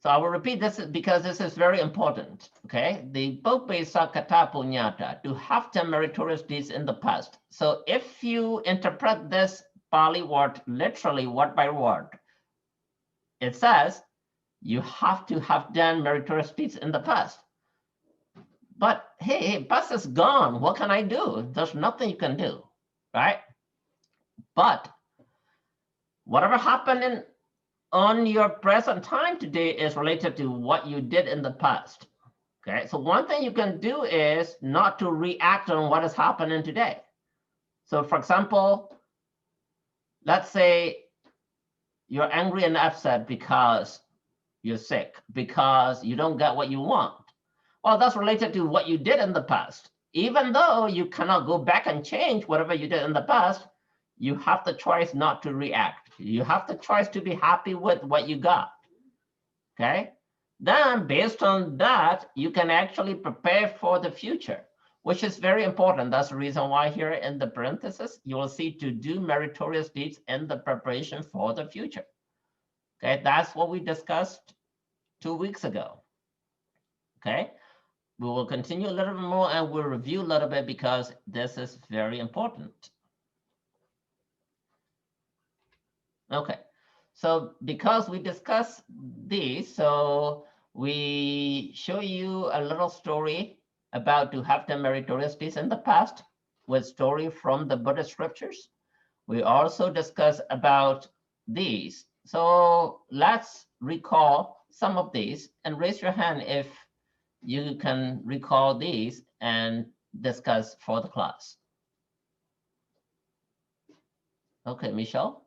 So I will repeat this because this is very important, okay? The Bopesa kata punyata, to have done meritorious deeds in the past. So if you interpret this Pali word literally, word by word, it says you have to have done meritorious deeds in the past. But hey, past is gone. What can I do? There's nothing you can do, right? But whatever happened on your present time today is related to what you did in the past. Okay, so one thing you can do is not to react on what is happening today. So for example, let's say you're angry and upset because you're sick, because you don't get what you want. Well, that's related to what you did in the past. Even though you cannot go back and change whatever you did in the past, you have the choice not to react. You have the choice to be happy with what you got, okay? Then based on that, you can actually prepare for the future, which is very important. That's the reason why here in the parenthesis, you will see to do meritorious deeds in the preparation for the future. Okay, that's what we discussed 2 weeks ago. Okay, we will continue a little bit more and we'll review a little bit because this is very important. Okay, so because we discussed these, so we show you a little story about to have the meritorious deeds in the past with story from the Buddhist scriptures. We also discuss about these. So let's recall some of these and raise your hand if you can recall these and discuss for the class. Okay, Michelle.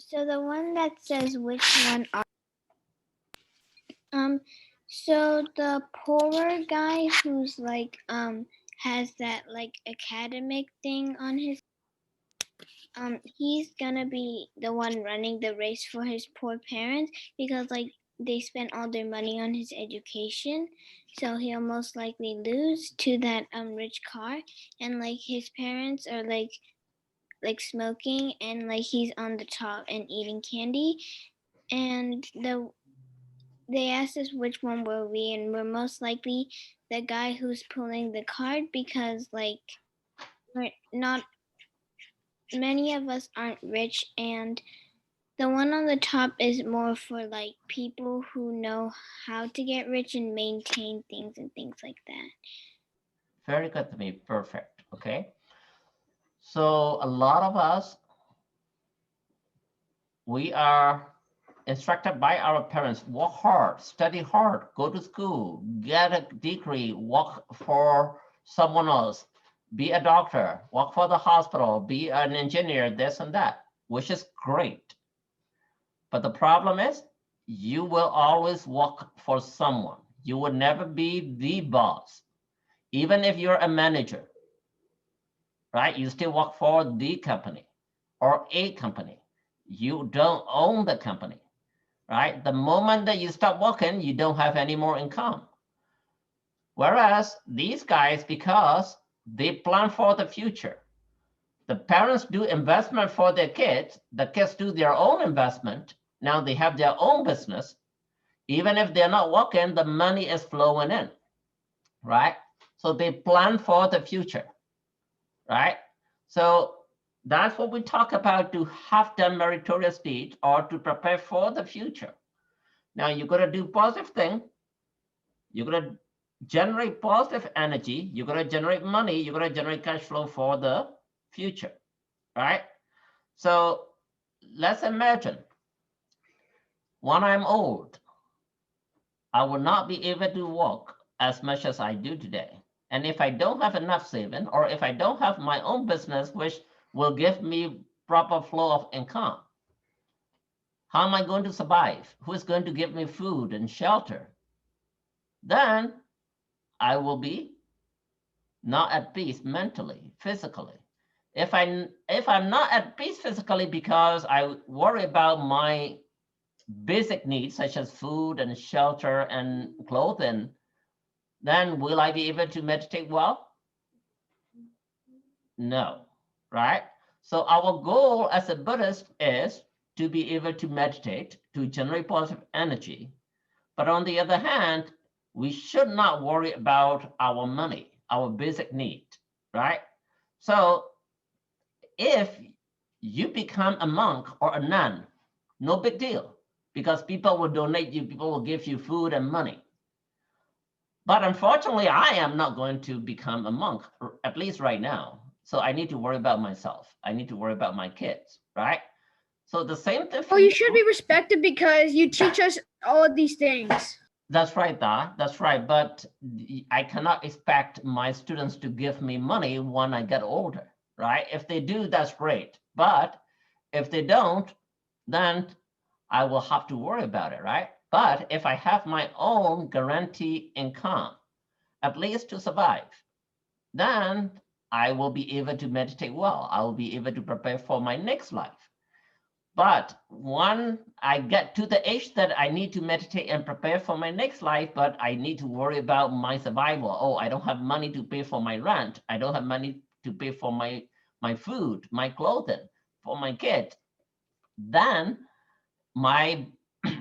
So the one that says which one are so the poorer guy who's like has that like academic thing on his he's gonna be the one running the race for his poor parents because like they spent all their money on his education, so he'll most likely lose to that rich car, and like his parents are like smoking and like he's on the top and eating candy, and they asked us which one were we, and we're most likely the guy who's pulling the cart because like we're not many of us aren't rich, and the one on the top is more for like people who know how to get rich and maintain things and things like that. Very good to me. Perfect. Okay. So a lot of us, we are instructed by our parents, work hard, study hard, go to school, get a degree, work for someone else, be a doctor, work for the hospital, be an engineer, this and that, which is great. But the problem is you will always work for someone. You will never be the boss. Even if you're a manager, right? You still work for the company or a company. You don't own the company, right? The moment that you stop working, you don't have any more income. Whereas these guys, because they plan for the future, the parents do investment for their kids, the kids do their own investment. Now they have their own business. Even if they're not working, the money is flowing in, right? So they plan for the future, right? So that's what we talk about, to have done meritorious deeds or to prepare for the future. Now you're going to do positive thing. You're going to generate positive energy. You're going to generate money. You're going to generate cash flow for the future, right? So let's imagine when I'm old, I will not be able to work as much as I do today. And if I don't have enough saving, or if I don't have my own business, which will give me proper flow of income, how am I going to survive? Who is going to give me food and shelter? Then I will be not at peace mentally, physically. If I'm not at peace physically because I worry about my basic needs such as food and shelter and clothing, then will I be able to meditate well? No, right? So our goal as a Buddhist is to be able to meditate, to generate positive energy. But on the other hand, we should not worry about our money, our basic need, right? So if you become a monk or a nun, no big deal, because people will donate you, people will give you food and money. But unfortunately, I am not going to become a monk, at least right now. So I need to worry about myself. I need to worry about my kids, right? So the same thing for Well, you should be respected because you teach us all of these things. That's right, Da. That's right. But I cannot expect my students to give me money when I get older, right? If they do, that's great. But if they don't, then I will have to worry about it, right? But if I have my own guaranteed income, at least to survive, then I will be able to meditate well. I will be able to prepare for my next life. But when I get to the age that I need to meditate and prepare for my next life, but I need to worry about my survival. Oh, I don't have money to pay for my rent. I don't have money to pay for my food, my clothing, for my kid. Then my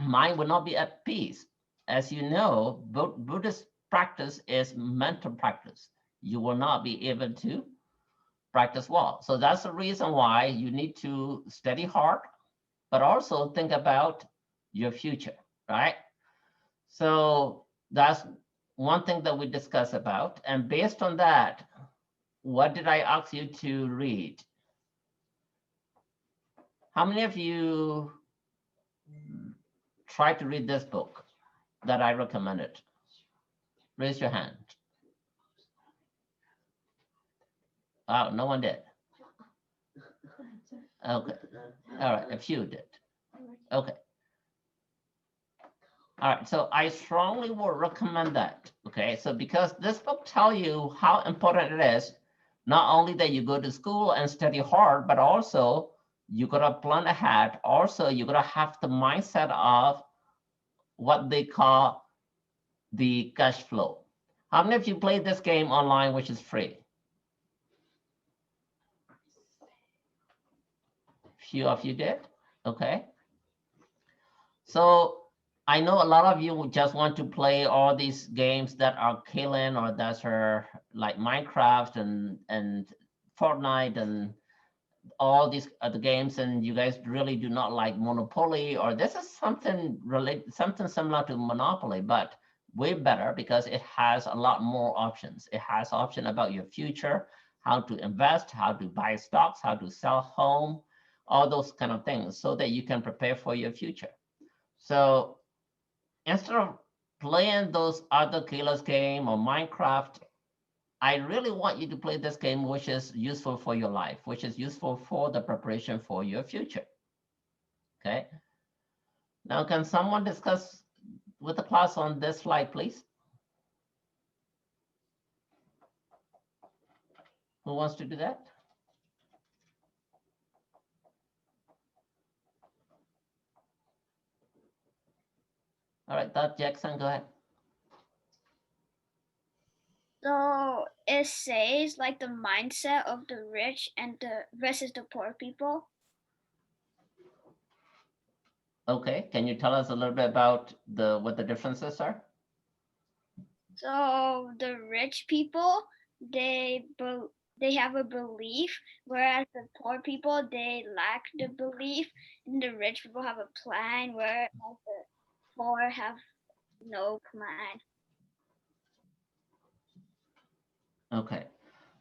mind will not be at peace. As you know, Buddhist practice is mental practice. You will not be able to practice well. So that's the reason why you need to study hard, but also think about your future, right? So that's one thing that we discuss about. And based on that, what did I ask you to read? How many of you tried to read this book that I recommended? Raise your hand. Oh, no one did. Okay. All right, a few did. Okay. All right, so I strongly would recommend that. Okay, so because this book tells you how important it is, not only that you go to school and study hard, but also you gotta plan ahead. Also, you gotta have the mindset of what they call the cash flow. How many of you played this game online, which is free? Few of you did, okay. So I know a lot of you just want to play all these games that are killing or that are like Minecraft and Fortnite and all these other games, and you guys really do not like Monopoly, or this is something similar to Monopoly, but way better because it has a lot more options. It has option about your future, how to invest, how to buy stocks, how to sell home, all those kind of things, so that you can prepare for your future. So instead of playing those other killers game or Minecraft, I really want you to play this game, which is useful for your life, which is useful for the preparation for your future. Okay. Now, can someone discuss with the class on this slide, please? Who wants to do that? All right, Dr. Jackson, go ahead. So it says like the mindset of the rich and the versus the poor people. Okay, can you tell us a little bit about what the differences are? So the rich people, they have a belief, whereas the poor people, they lack the belief, and the rich people have a plan, whereas the poor have no plan. Okay,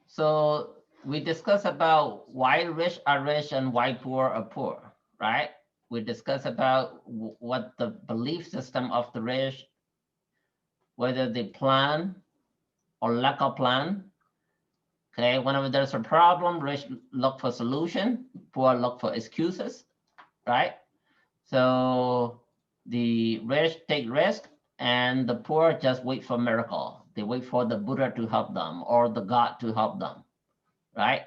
so we discussed about why rich are rich and why poor are poor, right? We discussed about what the belief system of the rich, whether they plan or lack of plan. Okay, whenever there's a problem, rich look for solution, poor look for excuses, right? So the rich take risk and the poor just wait for miracle. They wait for the Buddha to help them or the God to help them, right?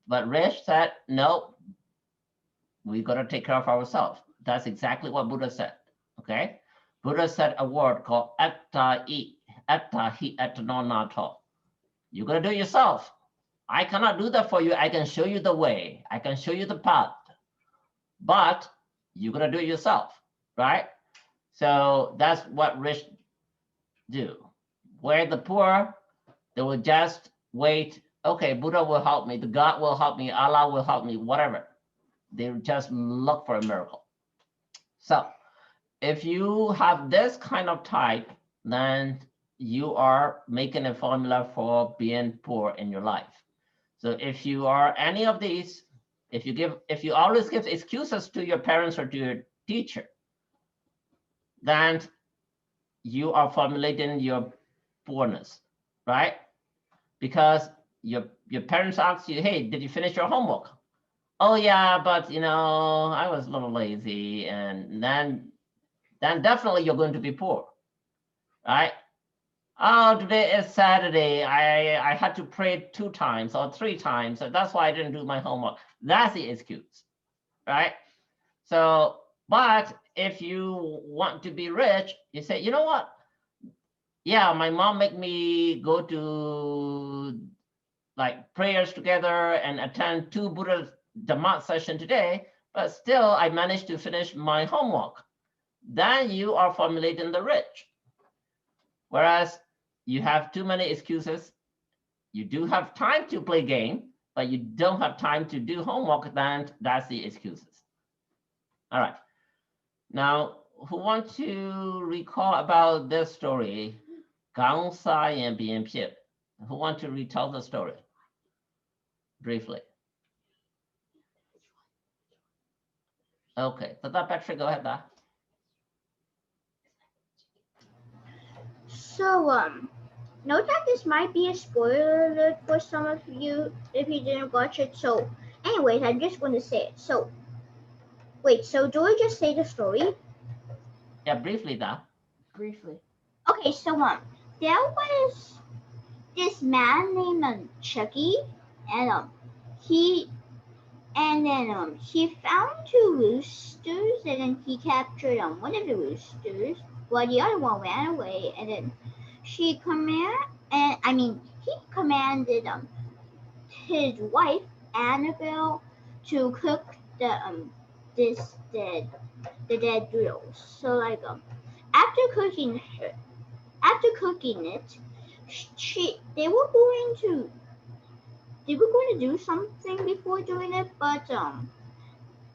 But rich said, no, we got to take care of ourselves. That's exactly what Buddha said, okay? Buddha said a word called atta hi atano nato. You got to do it yourself. I cannot do that for you. I can show you the way. I can show you the path. But you're gonna do it yourself, right? So that's what rich do. Where the poor, they will just wait. Okay, Buddha will help me, the God will help me, Allah will help me, whatever. They just look for a miracle. So if you have this kind of type, then you are making a formula for being poor in your life. So if you are any of these, if you always give excuses to your parents or to your teacher, then you are formulating your poorness, right? Because your parents ask you, hey, did you finish your homework? Oh yeah, but I was a little lazy, and then definitely you're going to be poor, right? Oh, today is Saturday. I had to pray 2 times or 3 times, so that's why I didn't do my homework. That's the excuse, right? So, but if you want to be rich, you say, you know what? Yeah, my mom make me go to like prayers together and attend 2 Buddha Dhamma session today, but still I managed to finish my homework. Then you are formulating the rich. Whereas you have too many excuses. You do have time to play game, but you don't have time to do homework, then that's the excuses. All right. Now, who want to recall about this story? Gang Sai and Bien Pip. Who want to retell the story briefly? Okay, so that Patrick, go ahead. So, note that this might be a spoiler alert for some of you if you didn't watch it. So, anyways, I'm just going to say it. So, wait, so do I just say the story? Yeah, briefly, Da. Briefly. Okay, so, there was this man named Chucky, and, he found 2 roosters, and then he captured one of the roosters while the other one ran away, and then he commanded his wife Annabelle to cook the dead doodles. So like after cooking it, they were going to do something before doing it, but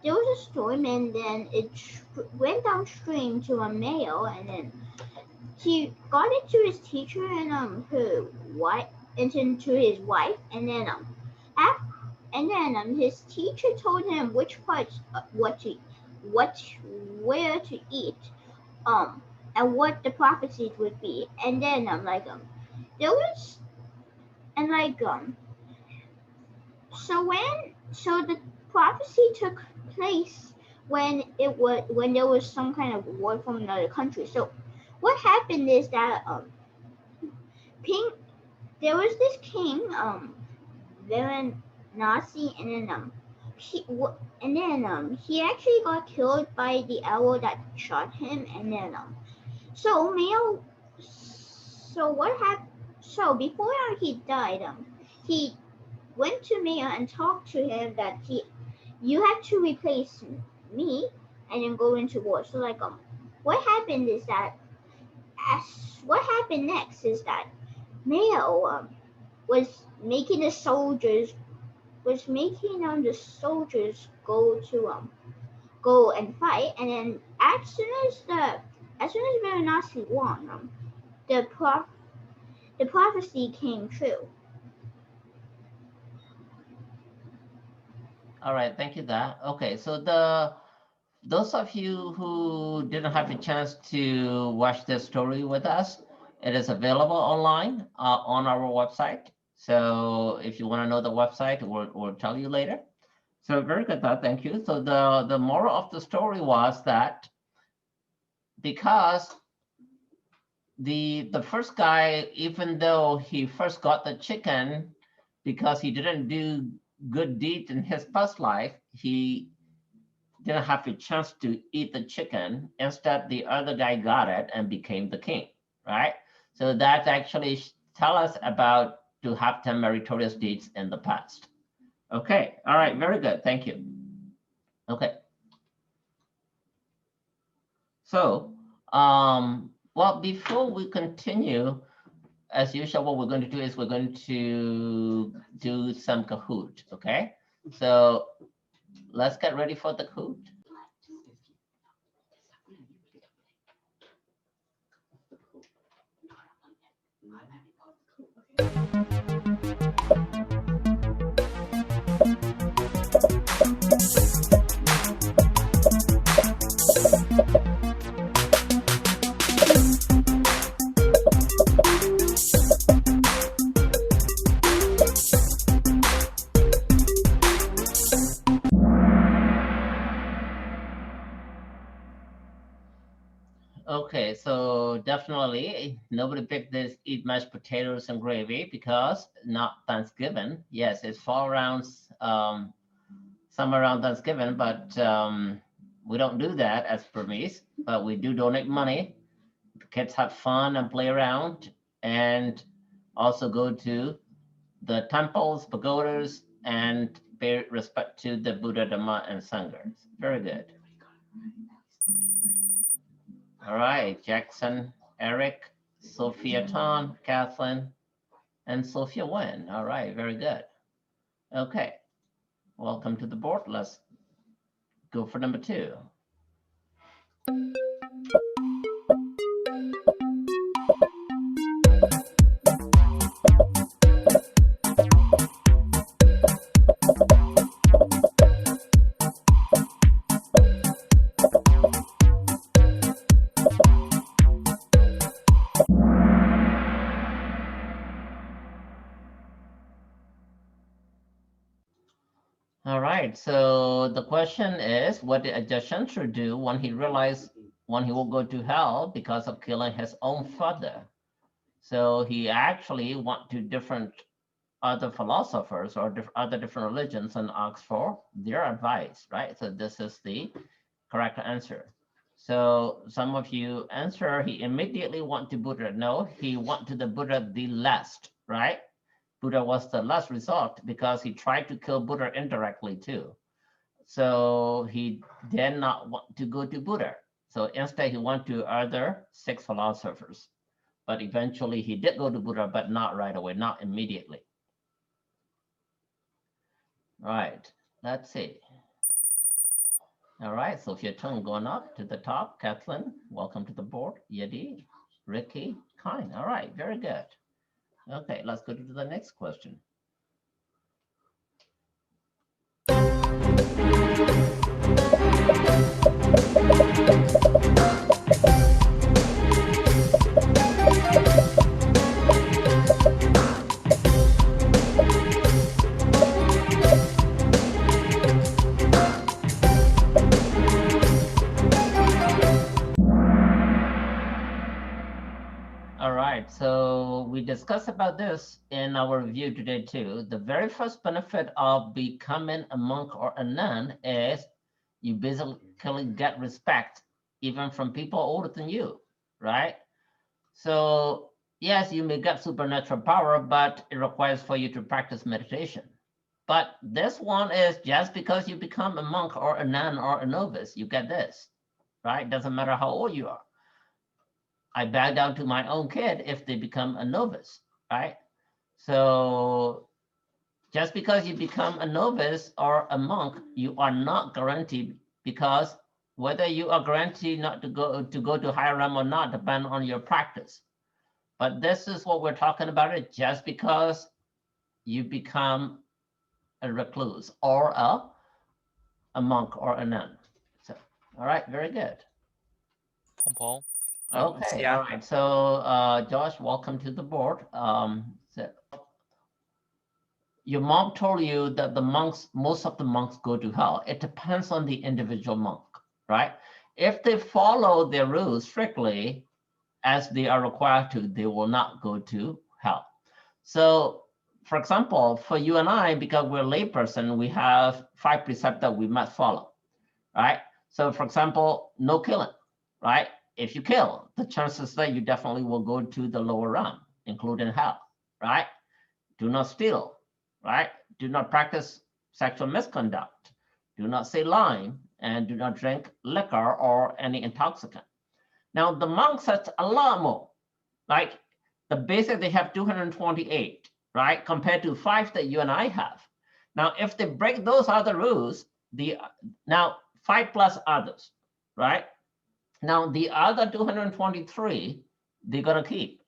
there was a storm, and then it went downstream to a male, and then he got it to his teacher and her wife, and to his wife, and then his teacher told him which parts, where to eat, and what the prophecies would be, and then there was, and so the prophecy took place when there was some kind of war from another country. So what happened is that there was this king, Varanasi, and then he actually got killed by the arrow that shot him, and then so before he died, he went to Maya and talked to him that you have to replace me and then go into war. So what happened next is that Mayo was making the soldiers go and fight, and then as soon as Varanasi won, the prophecy came true. All right, thank you, Da. Okay, so those of you who didn't have a chance to watch this story with us, it is available online on our website. So if you want to know the website, we'll tell you later. So very good, Da. Thank you. So the moral of the story was that because the first guy, even though he first got the chicken because he didn't do good deed in his past life, he didn't have a chance to eat the chicken. Instead, the other guy got it and became the king, right? So that actually tell us about to have 10 meritorious deeds in the past. Okay, all right, very good, thank you. Okay. So, well, before we continue, as usual, what we're going to do is we're going to do some Kahoot, okay? So let's get ready for the Kahoot. Okay, so definitely nobody picked this eat mashed potatoes and gravy because not Thanksgiving. Yes, it's fall around somewhere around Thanksgiving, but we don't do that as Burmese, but we do donate money. The kids have fun and play around and also go to the temples, pagodas, and pay respect to the Buddha, Dhamma, and Sangha. Very good. All right, Jackson, Eric, Sophia Ton, Kathleen, and Sophia Wen. All right, very good. Okay, welcome to the board. Let's go for number 2. All right, so the question is, what did Ajahn do when he realized when he will go to hell because of killing his own father? So he actually went to different other philosophers or other different religions and asked for their advice, right? So this is the correct answer. So some of you answer, he immediately went to Buddha. No, he went to the Buddha the last, right? Buddha was the last resort because he tried to kill Buddha indirectly too. So he did not want to go to Buddha. So instead he went to other 6 philosophers. But eventually he did go to Buddha, but not right away, not immediately. All right, let's see. All right, Sophia Tung going up to the top. Kathleen, welcome to the board. Yedi, Ricky, Kind. All right, very good. Okay, let's go to the next question. All right, so we discussed about this in our review today too. The very first benefit of becoming a monk or a nun is you basically get respect even from people older than you, right? So yes, you may get supernatural power, but it requires for you to practice meditation. But this one is just because you become a monk or a nun or a novice, you get this, right? Doesn't matter how old you are. I back down to my own kid if they become a novice, right? So just because you become a novice or a monk, you are not guaranteed, because whether you are guaranteed not to go to higher realm or not depend on your practice. But this is what we're talking about, it just because you become a recluse or a monk or a nun. So, all right, very good. Paul. Okay, yeah. all right. So, Josh, welcome to the board. So your mom told you that the monks, most of the monks go to hell. It depends on the individual monk, right? If they follow their rules strictly, as they are required to, they will not go to hell. So, for example, for you and I, because we're layperson, we have 5 precepts that we must follow, right? So, for example, no killing, right? If you kill, the chances that you definitely will go to the lower realm, including hell, right? Do not steal, right? Do not practice sexual misconduct. Do not say lying, and do not drink liquor or any intoxicant, Now the monks has a lot more. Like the basic, they have 228, right? Compared to 5 that you and I have. Now, if they break those other rules, now 5 plus others, right? Now the other 223, they're gonna keep.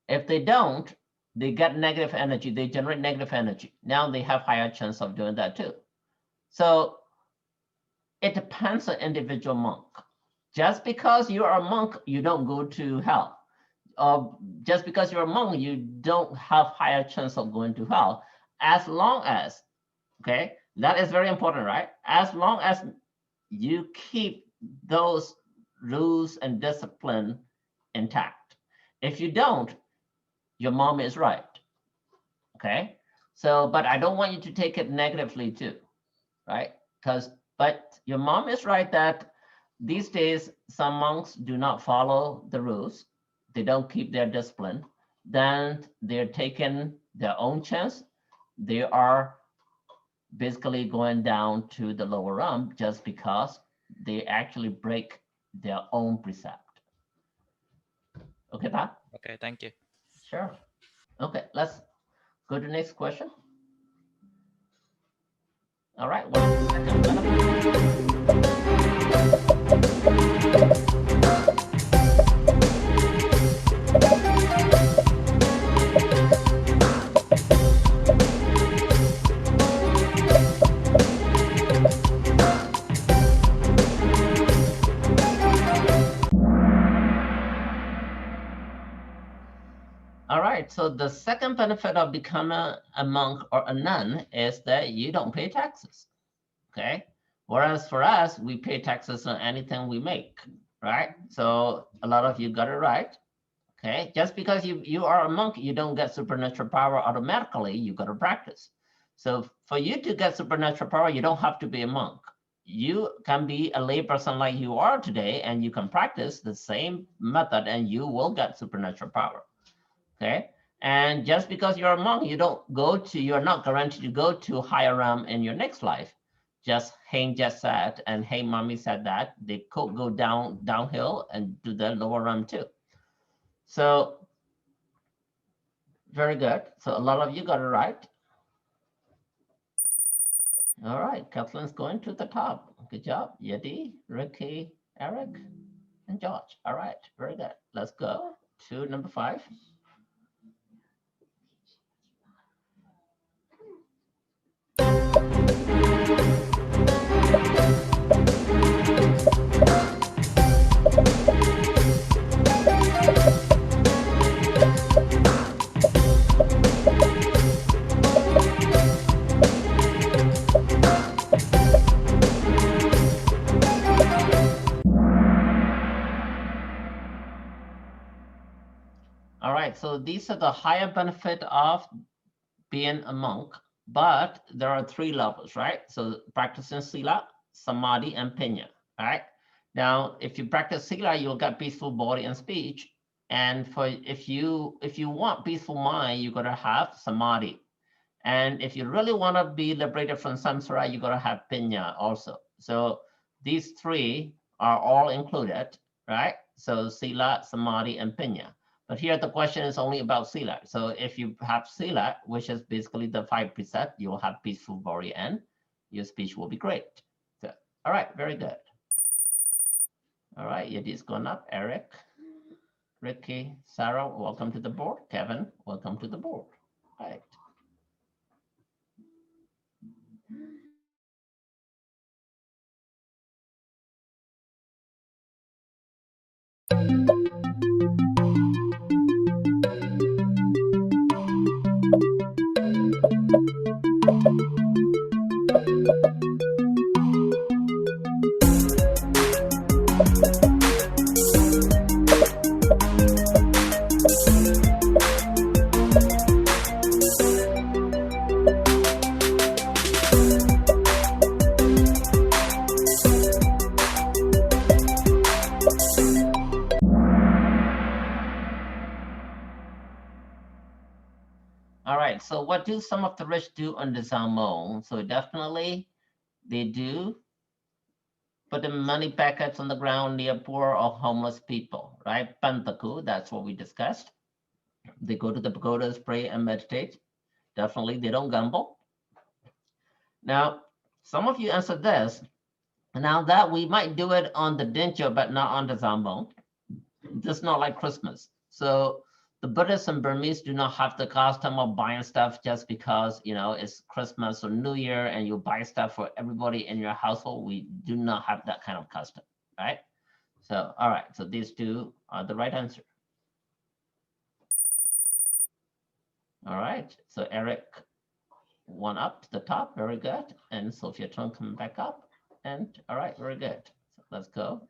If they don't, they get negative energy, they generate negative energy. Now they have higher chance of doing that too. So it depends on individual monk. Just because you are a monk, you don't go to hell. Just because you're a monk, you don't have higher chance of going to hell. As long as, okay, that is very important, right? As long as you keep those rules and discipline intact. If you don't, your mom is right. Okay. So, but I don't want you to take it negatively too, right? But your mom is right that these days some monks do not follow the rules. They don't keep their discipline. Then they're taking their own chance. They are basically going down to the lower realm just because they actually break their own precept. Okay, Pat? Okay, thank you. Sure. Okay, let's go to the next question. All right, what is the second benefit? All right, so the second benefit of becoming a monk or a nun is that you don't pay taxes, okay? Whereas for us, we pay taxes on anything we make, right? So a lot of you got it right, okay? Just because you are a monk, you don't get supernatural power automatically, you got to practice. So for you to get supernatural power, you don't have to be a monk. You can be a layperson like you are today, and you can practice the same method and you will get supernatural power. Okay. And just because you're a monk, you're not guaranteed to go to higher realm in your next life. Just Haim just said, and Hey Mommy said that they could go downhill and do the lower realm too. So very good. So a lot of you got it right. All right, Kathleen's going to the top. Good job, Yeti, Ricky, Eric, and George. All right, very good. Let's go to number 5. All right, so these are the higher benefit of being a monk, but there are 3 levels, right? So practicing Sila, Samadhi, and Pinya, right? Now, if you practice Sila, you'll get peaceful body and speech. And if you want peaceful mind, you got to have Samadhi. And if you really want to be liberated from samsara, you got to have Pinya also. So these 3 are all included, right? So Sila, Samadhi, and Pinya. But here the question is only about Sila. So if you have Sila, which is basically the 5 precepts, you will have peaceful body and your speech will be great. So, all right, very good. All right, Yadi's gone up. Eric, Ricky, Sarah, welcome to the board. Kevin, welcome to the board. All right. All right, so what do some of the rich do on the Zalmon? So definitely they do putting money packets on the ground near poor or homeless people, right? Pantaku, that's what we discussed. They go to the pagodas, pray and meditate. Definitely, they don't gamble. Now, some of you answered this. Now that we might do it on the Dincho, but not on the Zambon. This is not like Christmas. So the Buddhists and Burmese do not have the custom of buying stuff just because, you know, it's Christmas or New Year and you buy stuff for everybody in your household. We do not have that kind of custom, right? So, all right, so these two are the right answer. All right, so Eric, one up to the top, very good. And Sophia Tron coming back up. And all right, very good. So let's go.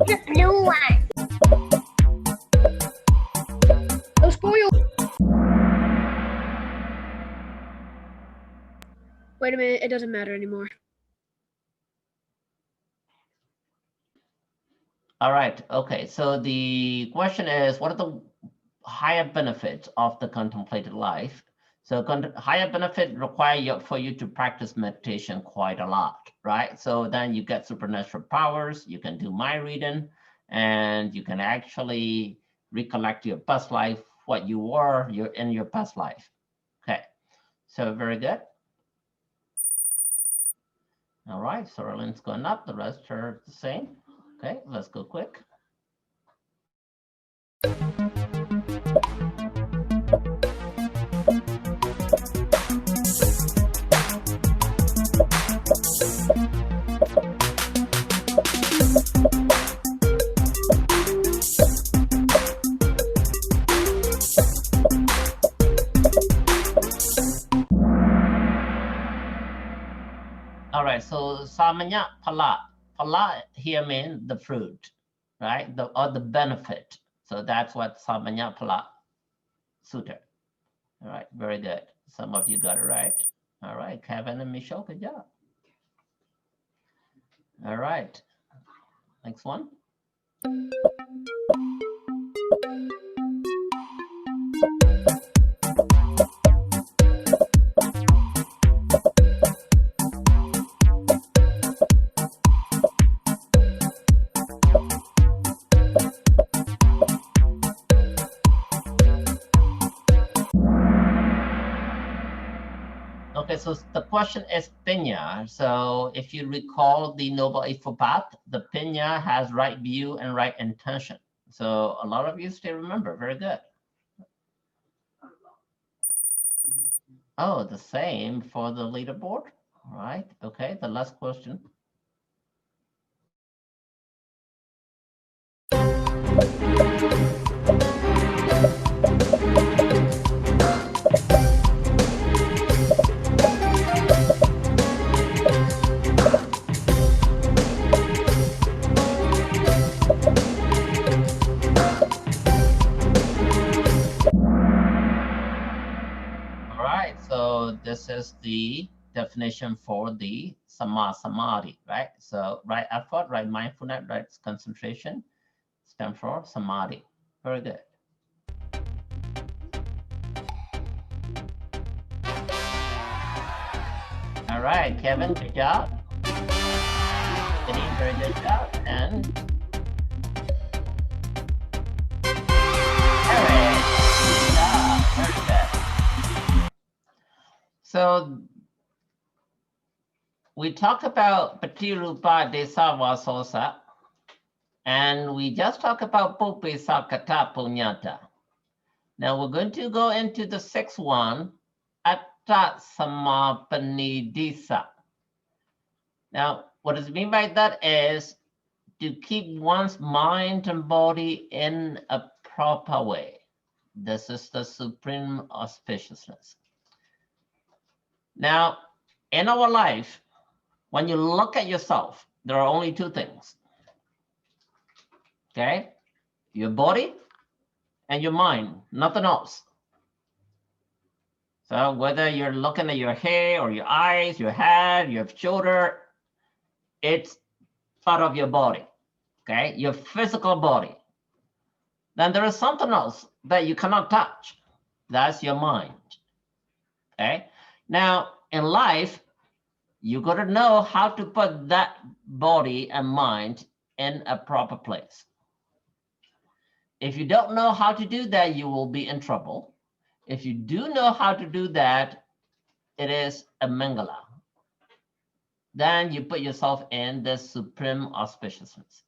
The blue one. Those spoil. Wait a minute, it doesn't matter anymore. All right, okay, so the question is, what are the higher benefits of the contemplated life? So higher benefit require for you to practice meditation quite a lot, right? So then you get supernatural powers, you can do mind reading, and you can actually recollect your past life, what you were in your past life. Okay, so very good. All right, Sorreline's going up, the rest are the same. Okay, let's go quick. All right, so samanya pala. Pala here means the fruit, right? Or the benefit. So that's what samanya pala sutta. All right, very good. Some of you got it right. All right, Kevin and Michelle, good job. All right, next one. Okay, so the question is pinya. So if you recall the Noble Eightfold Path, the pinya has right view and right intention. So a lot of you still remember, very good. Oh, the same for the leaderboard. All right, okay, the last question. All right, so this is the definition for the samadhi, right? So right effort, right mindfulness, right concentration, stand for samadhi. Very good. All right, Kevin, good job. Kitty, very good job. And Eric, good job. Very good. So we talked about Patirupa Desavasosa, and we just talked about Pupi Sakata Punyata. Now we're going to go into the sixth one, Atta Samapanidisa. Now, what does it mean by that is to keep one's mind and body in a proper way. This is the supreme auspiciousness. Now, in our life, when you look at yourself, there are only two things. Okay? Your body and your mind, nothing else. So whether you're looking at your hair or your eyes, your head, your shoulder, it's part of your body, okay? Your physical body. Then there is something else that you cannot touch. That's your mind, okay? Now, in life, you got to know how to put that body and mind in a proper place. If you don't know how to do that, you will be in trouble. If you do know how to do that, it is a mangala. Then you put yourself in the supreme auspiciousness.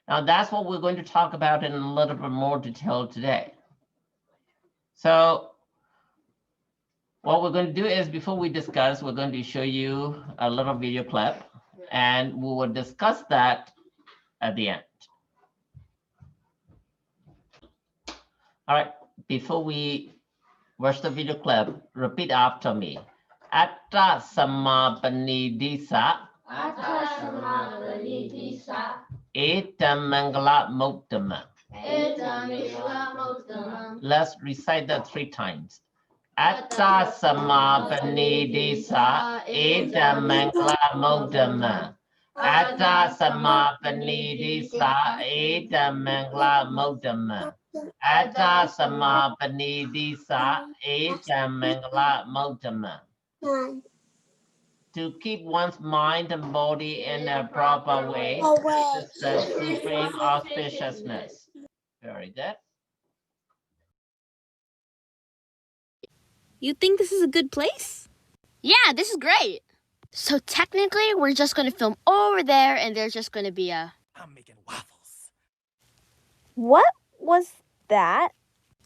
Now that's what we're going to talk about in a little bit more detail today. So what we're going to do is, before we discuss, we're going to show you a little video clip, and we will discuss that at the end. All right, before we watch the video clip, repeat after me. Atta samapanidisa. Atta samapanidisa. Etamangala mottama. Etamangala mottama. Let's recite that 3 times. Atta samapanidisa. Etamangala mottama. Atta samapanidisa. Etamangala mottama. Atta samapanidisa. Etamangala mottama. To keep one's mind and body in a proper way, this is the supreme auspiciousness. Very good. You think this is a good place? Yeah, this is great. So technically, we're just going to film over there, and there's just going to be a... I'm making waffles. What was that?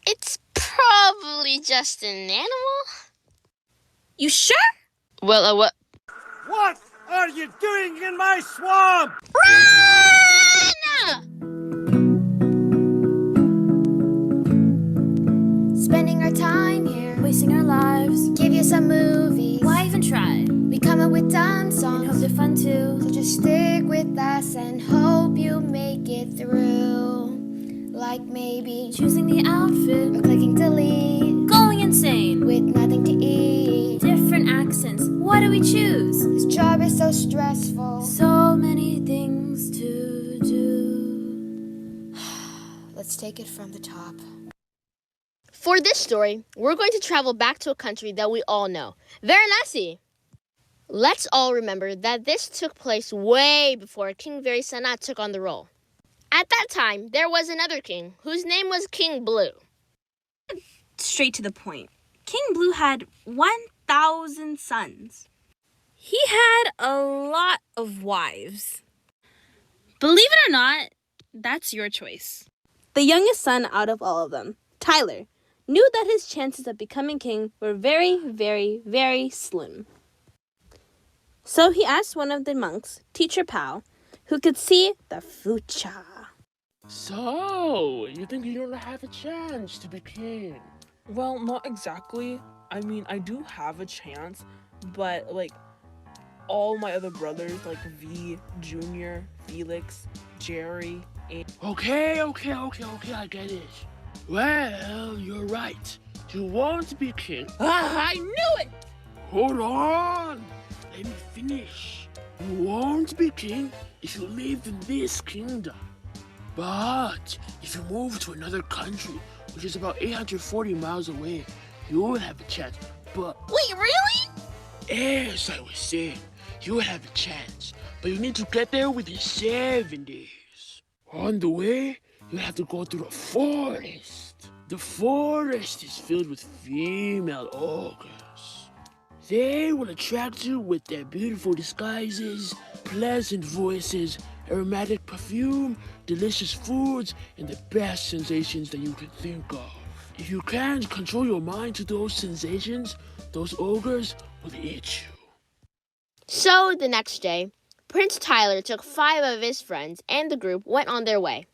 It's probably just an animal. You sure? Well, what? What are you doing in my swamp? Run! Spending our time here, wasting our lives. Give you some movies. Why even try? We come up with dumb songs. And hope they're fun too. So just stick with us and hope you make it through. Like maybe Choosing the outfit, or clicking delete going insane, with nothing to eat. different accents. What do we choose? This job is so stressful. So many things to do. Let's take it from the top. For this story, we're going to travel back to a country that we all know, Varanasi. Let's all remember that this took place way before King Varisana took on the role. At that time, there was another king whose name was King Blue. Straight to the point. King Blue had 1,000 sons. He had a lot of wives. Believe it or not, that's your choice. The youngest son out of all of them, Tyler, knew that his chances of becoming king were very, very, very slim. So he asked one of the monks, Teacher Pao, who could see the future. So, you think you don't have a chance to be king? Well, not exactly. I mean, I do have a chance, but like all my other brothers, like V, Junior, Felix, Jerry, and... Okay, I get it. Well, you're right. You want to be king. I knew it! Hold on. Let me finish. You won't be king if you live in this kingdom. But if you move to another country, which is about 840 miles away, you will have a chance. But Wait, really? as I was saying, you will have a chance. But you need to get there within 7 days. On the way, you have to go through the forest. The forest is filled with female ogres. They will attract you with their beautiful disguises, pleasant voices, aromatic perfume, delicious foods, and the best sensations that you can think of. If you can't control your mind to those sensations, those ogres will eat you. So the next day, Prince Tyler took 5 of his friends and the group went on their way.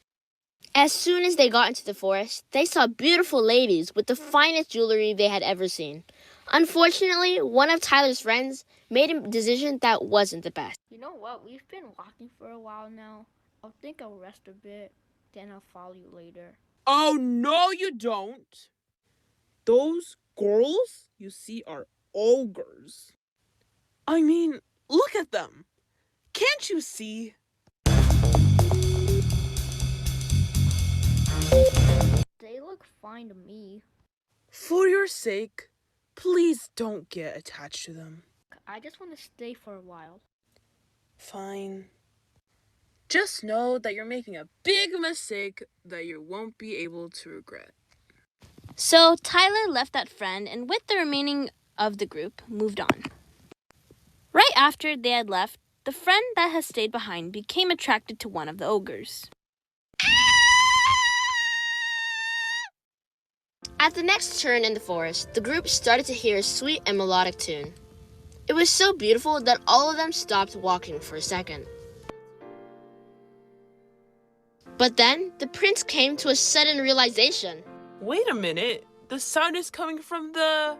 As soon as they got into the forest, they saw beautiful ladies with the finest jewelry they had ever seen. Unfortunately, one of Tyler's friends made a decision that wasn't the best. You know what? We've been walking for a while now. I think I'll rest a bit, then I'll follow you later. Oh, no, you don't. Those girls you see are ogres. I mean, look at them. Can't you see? They look fine to me. For your sake, please don't get attached to them. I just want to stay for a while. Fine. Just know that you're making a big mistake that you won't be able to regret. So Tyler left that friend and with the remaining of the group moved on. Right after they had left, the friend that had stayed behind became attracted to one of the ogres. At the next turn in the forest, the group started to hear a sweet and melodic tune. It was so beautiful that all of them stopped walking for a second. But then, the prince came to a sudden realization. Wait a minute. The sound is coming from the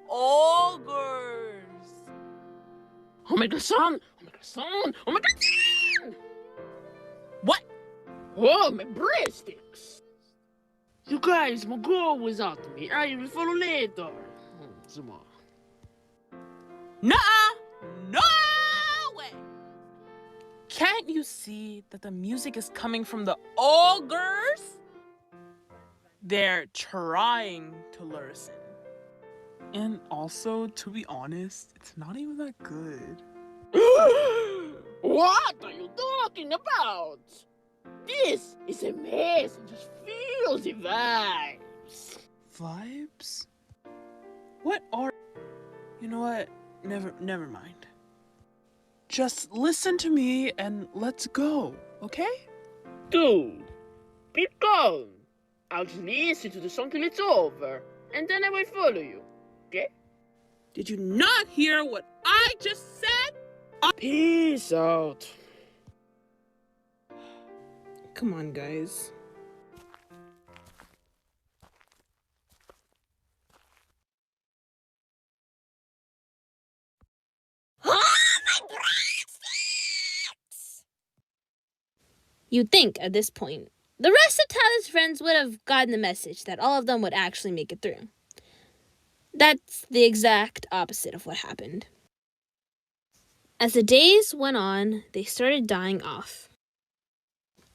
ogres. Oh my god, son! Oh my god, son! Oh my god, son! What? Oh, my breadsticks! You guys, my girl was after me. I will follow later. Come on. Nuh-uh! No way! Can't you see that the music is coming from the ogres? They're trying to lure us in. And also, to be honest, it's not even that good. What are you talking about? This is a mess and just feel the vibes. Vibes? What are... You know what? Never mind. Just listen to me and let's go, okay? Dude, be calm. I'll just listen to the song till it's over, and then I will follow you, okay? Did you not hear what I just said? Peace out. Come on, guys. You'd think at this point, the rest of Tyler's friends would have gotten the message that all of them would actually make it through. That's the exact opposite of what happened. As the days went on, they started dying off.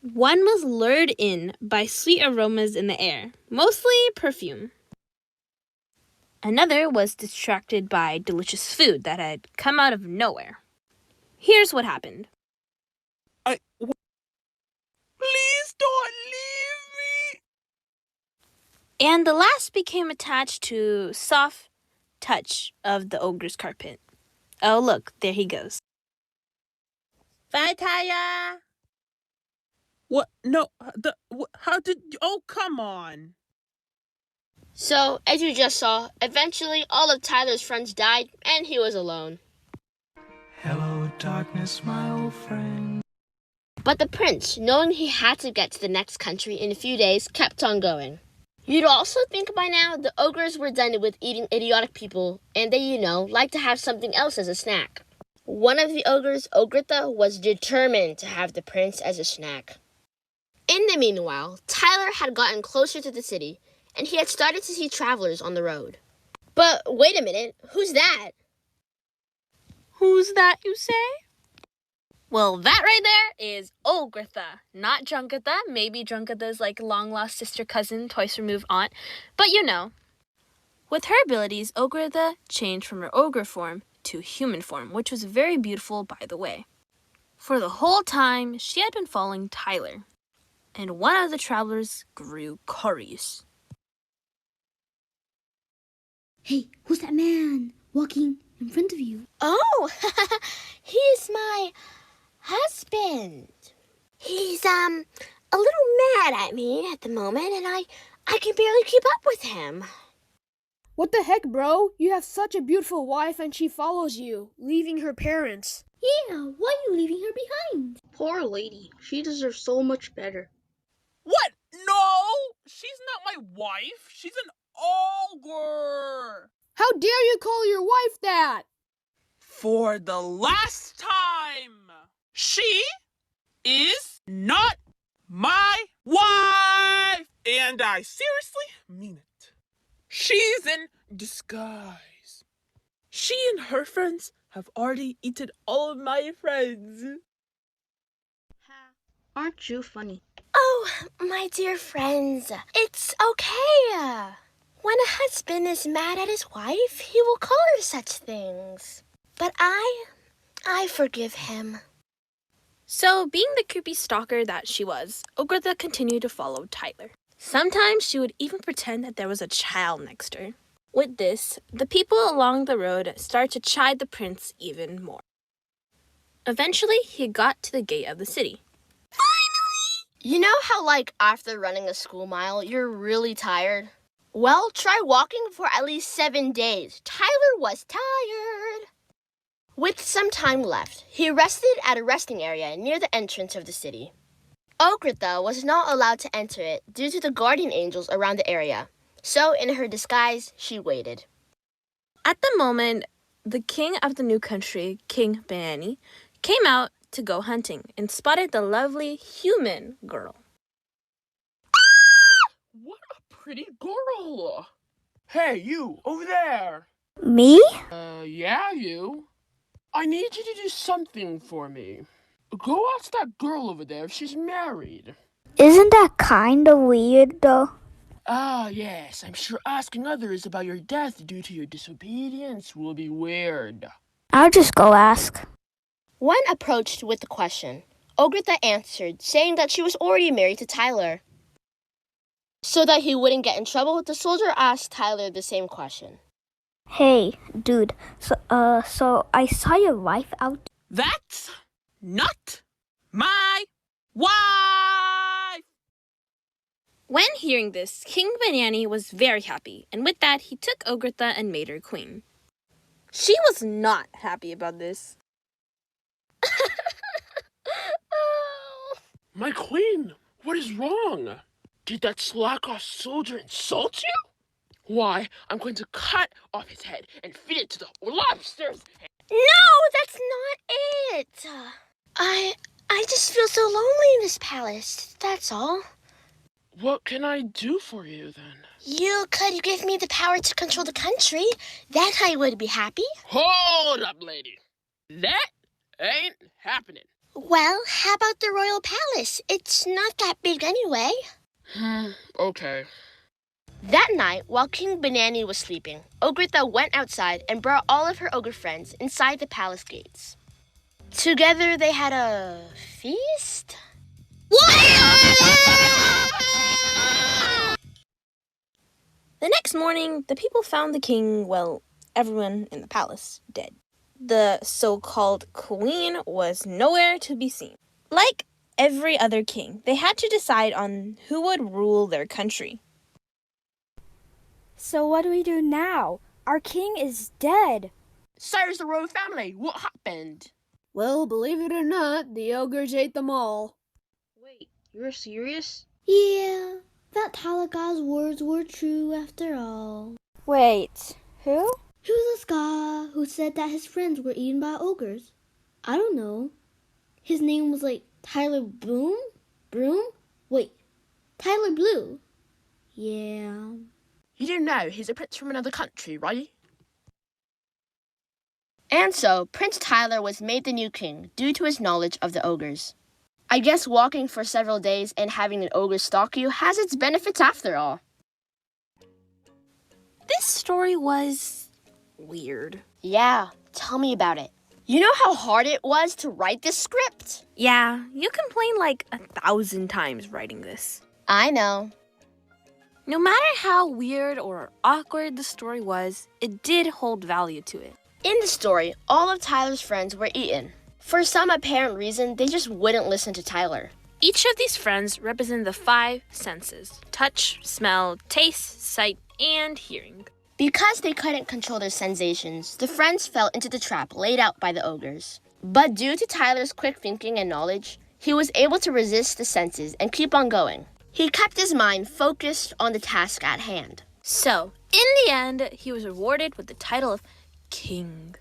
One was lured in by sweet aromas in the air, mostly perfume. Another was distracted by delicious food that had come out of nowhere. Here's what happened. Please don't leave me! And the last became attached to soft touch of the ogre's carpet. Oh, look, there he goes. Bye, Taya! What? No, how did... Oh, come on! So, as you just saw, eventually all of Tyler's friends died and he was alone. Hello, darkness, my old friend. But the prince, knowing he had to get to the next country in a few days, kept on going. You'd also think by now the ogres were done with eating idiotic people, and they, like to have something else as a snack. One of the ogres, Ogritha, was determined to have the prince as a snack. In the meanwhile, Tyler had gotten closer to the city, and he had started to see travelers on the road. But wait a minute, who's that? Who's that, you say? Well, that right there is Ogritha, not Drunkatha. Maybe Drunkatha's like long-lost sister cousin, twice removed aunt, but you know. With her abilities, Ogritha changed from her ogre form to human form, which was very beautiful, by the way. For the whole time, she had been following Tyler, and one of the travelers grew curious. Hey, who's that man walking in front of you? Oh, he's my husband. He's a little mad at me at the moment, and I can barely keep up with him. What the heck, bro? You have such a beautiful wife and she follows you, leaving her parents. Yeah, why are you leaving her behind? Poor lady. She deserves so much better. What? No! She's not my wife. She's an ogre. How dare you call your wife that? For the last time, she is not my wife. And I seriously mean it. She's in disguise. She and her friends have already eaten all of my friends. Aren't you funny? Oh, my dear friends, it's okay. When a husband is mad at his wife, he will call her such things. But I forgive him. So, being the creepy stalker that she was, Ogrtha continued to follow Tyler. Sometimes she would even pretend that there was a child next to her. With this, the people along the road started to chide the prince even more. Eventually, he got to the gate of the city. You know how, after running a school mile, you're really tired? Well, try walking for at least 7 days. Tyler was tired. With some time left, he rested at a resting area near the entrance of the city. Ogrtha was not allowed to enter it due to the guardian angels around the area. So, in her disguise, she waited. At the moment, the king of the new country, King Banani, came out to go hunting and spotted the lovely human girl. What a pretty girl! Hey, you, over there! Me? Yeah, you. I need you to do something for me. Go ask that girl over there if she's married. Isn't that kind of weird, though? Ah, yes, I'm sure asking others about your death due to your disobedience will be weird. I'll just go ask. When approached with the question, Ogrtha answered, saying that she was already married to Tyler. So that he wouldn't get in trouble, the soldier asked Tyler the same question. Hey, dude, so I saw your wife out. That's not my wife! When hearing this, King Banani was very happy, and with that, he took Ogrtha and made her queen. She was not happy about this. My queen, what is wrong? Did that slack-off soldier insult you? Why, I'm going to cut off his head and feed it to the lobsters. No, that's not it. I just feel so lonely in this palace, that's all. What can I do for you, then? You could give me the power to control the country. Then I would be happy. Hold up, lady. That ain't happening. Well, how about the royal palace? It's not that big anyway. Okay. That night, while King Banani was sleeping, Ogrtha went outside and brought all of her ogre friends inside the palace gates. Together, they had a feast? The next morning, the people found the king, well, everyone in the palace, dead. The so-called queen was nowhere to be seen. Like every other king, they had to decide on who would rule their country. So what do we do now? Our king is dead. So's the royal family. What happened? Well, believe it or not, the ogres ate them all. Wait, you're serious? Yeah, that Tyler guy's words were true after all. Wait, who? Who's this guy who said that his friends were eaten by ogres? I don't know. His name was Tyler Broom? Wait, Tyler Blue. Yeah. You do know he's a prince from another country, right? And so, Prince Tyler was made the new king due to his knowledge of the ogres. I guess walking for several days and having an ogre stalk you has its benefits after all. This story was weird. Yeah, tell me about it. You know how hard it was to write this script? Yeah, you complained 1,000 times writing this. I know. No matter how weird or awkward the story was, it did hold value to it. In the story, all of Tyler's friends were eaten. For some apparent reason, they just wouldn't listen to Tyler. Each of these friends represented the 5 senses: touch, smell, taste, sight, and hearing. Because they couldn't control their sensations, the friends fell into the trap laid out by the ogres. But due to Tyler's quick thinking and knowledge, he was able to resist the senses and keep on going. He kept his mind focused on the task at hand. So, in the end, he was rewarded with the title of King.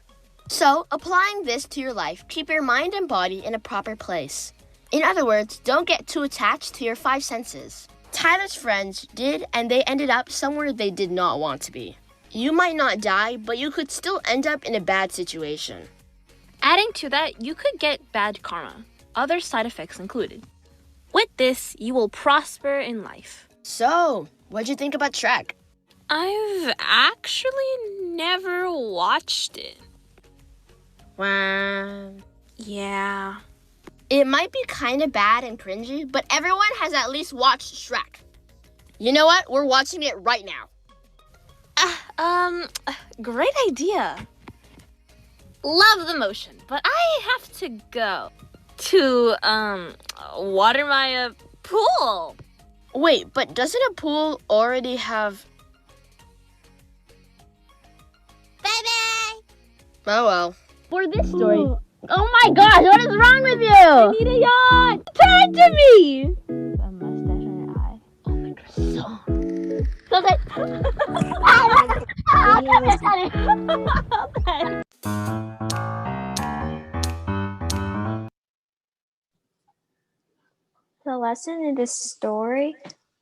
So, applying this to your life, keep your mind and body in a proper place. In other words, don't get too attached to your 5 senses. Tyler's friends did, and they ended up somewhere they did not want to be. You might not die, but you could still end up in a bad situation. Adding to that, you could get bad karma, other side effects included. With this, you will prosper in life. So, what'd you think about Shrek? I've actually never watched it. Wow. Yeah. It might be kind of bad and cringy, but everyone has at least watched Shrek. You know what? We're watching it right now. Great idea. Love the motion, but I have to go to, water my, pool. Wait, but doesn't a pool already have... Bye-bye! Oh well. For this story... Oh my gosh, what is wrong with you? I need a yacht. Turn to me! A mustache and an eye. Oh my god, so... So that... The lesson in this story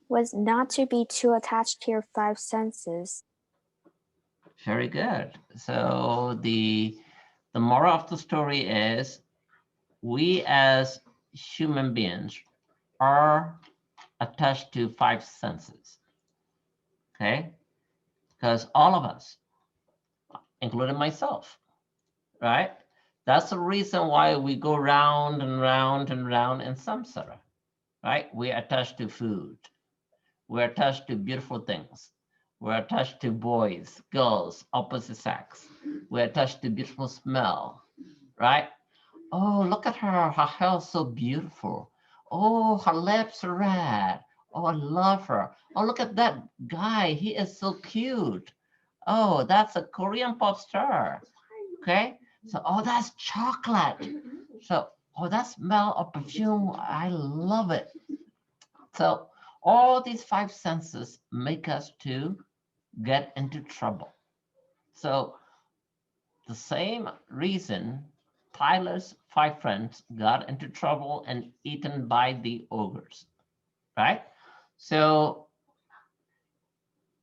was not to be too attached to your five senses. Very good. So the moral of the story is we as human beings are attached to five senses. Okay? Because all of us, including myself, right? That's the reason why we go round and round and round in samsara, right? We're attached to food. We're attached to beautiful things. We're attached to boys, girls, opposite sex. We're attached to beautiful smell, right? Oh, look at her. Her hair is so beautiful. Oh, her lips are red. Oh, I love her. Oh, look at that guy. He is so cute. Oh, that's a Korean pop star. Okay. So, oh, that's chocolate. So, oh, that smell of perfume. I love it. So, all these five senses make us to get into trouble. So, the same reason Tyler's five friends got into trouble and eaten by the ogres, right? So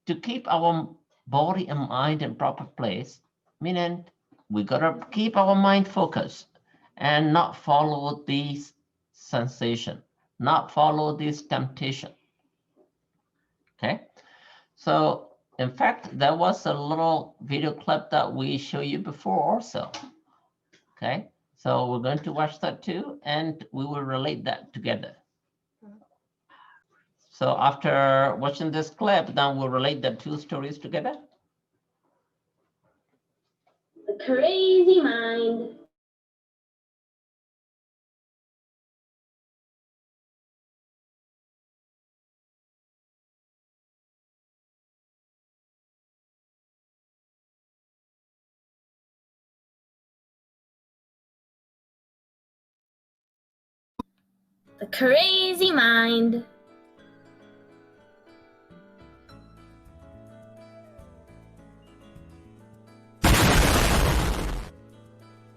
to keep our body and mind in proper place, meaning we gotta keep our mind focused and not follow these sensation, not follow this temptation. Okay, so in fact, there was a little video clip that we show you before also. Okay, so we're going to watch that too, and we will relate that together. So after watching this clip, then we'll relate the two stories together. The crazy mind. The crazy mind.